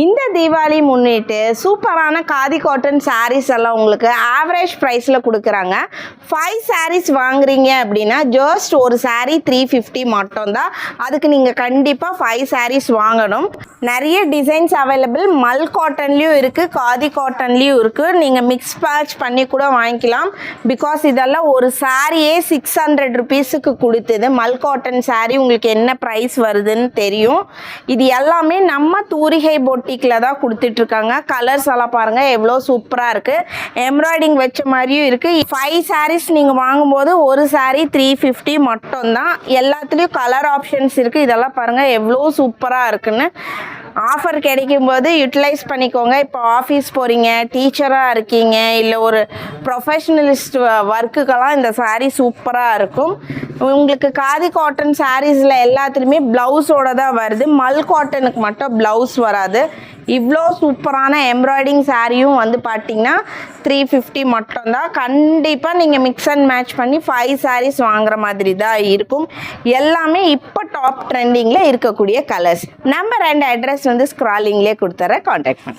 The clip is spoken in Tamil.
இந்த தீபாவளி முன்னிட்டு சூப்பரான காதி காட்டன் சாரீஸ் எல்லாம் உங்களுக்கு ஆவரேஜ் ப்ரைஸில் கொடுக்குறாங்க. 5 சாரீஸ் வாங்குறீங்க அப்படின்னா ஜஸ்ட் ஒரு சாரீ 350 மட்டும்தான். அதுக்கு நீங்கள் கண்டிப்பாக 5 சாரீஸ் வாங்கணும். நிறைய டிசைன்ஸ் அவைலபிள், மல் காட்டன்லேயும் இருக்குது, காதி காட்டன்லேயும் இருக்குது. நீங்கள் மிக்ஸ் பேட்ச் பண்ணி கூட வாங்கிக்கலாம். பிகாஸ் இதெல்லாம் ஒரு சாரியே 600 ருபீஸுக்கு கொடுத்தது. மல் காட்டன் சாரீ உங்களுக்கு என்ன ப்ரைஸ் வருதுன்னு தெரியும். இது எல்லாமே நம்ம தூரிகை பொட்டிக்கில் தான் கொடுத்துட்ருக்காங்க. கலர்ஸ் எல்லாம் பாருங்கள் எவ்வளோ சூப்பராக இருக்குது. எம்ப்ராய்டிங் வச்ச மாதிரியும் இருக்குது. 5 சாரீஸ் நீங்கள் வாங்கும்போது ஒரு சாரீ 350 மட்டும்தான். எல்லாத்துலேயும் கலர் ஆப்ஷன்ஸ் இருக்குது. இதெல்லாம் பாருங்கள் எவ்வளோ சூப்பராக இருக்குன்னு. ஆஃபர் கிடைக்கும்போது யூட்டிலைஸ் பண்ணிக்கோங்க. இப்போ ஆஃபீஸ் போகிறீங்க, டீச்சராக இருக்கீங்க, இல்லை ஒரு ப்ரொஃபஷ்னலிஸ்ட் ஒர்க்குக்கெல்லாம் இந்த சாரீ சூப்பராக இருக்கும். உங்களுக்கு காதி காட்டன் சாரீஸில் எல்லாத்துலேயுமே ப்ளவுஸோடு தான் வருது. மல் காட்டனுக்கு மட்டும் ப்ளவுஸ் வராது. இவ்வளோ சூப்பரான எம்ப்ராய்டிங் சாரியும் வந்து பார்த்தீங்கன்னா 350 மட்டும்தான். கண்டிப்பாக நீங்கள் மிக்ஸ் அண்ட் மேட்ச் பண்ணி 5 சாரீஸ் வாங்குற மாதிரி தான் இருக்கும். எல்லாமே இப்போ டாப் ட்ரெண்டிங்கில் இருக்கக்கூடிய கலர்ஸ். நம்ம 2 அட்ரஸ் வந்து ஸ்க்ராலிங்லேயே கொடுத்துறேன், காண்டாக்ட் பண்ணுங்கள்.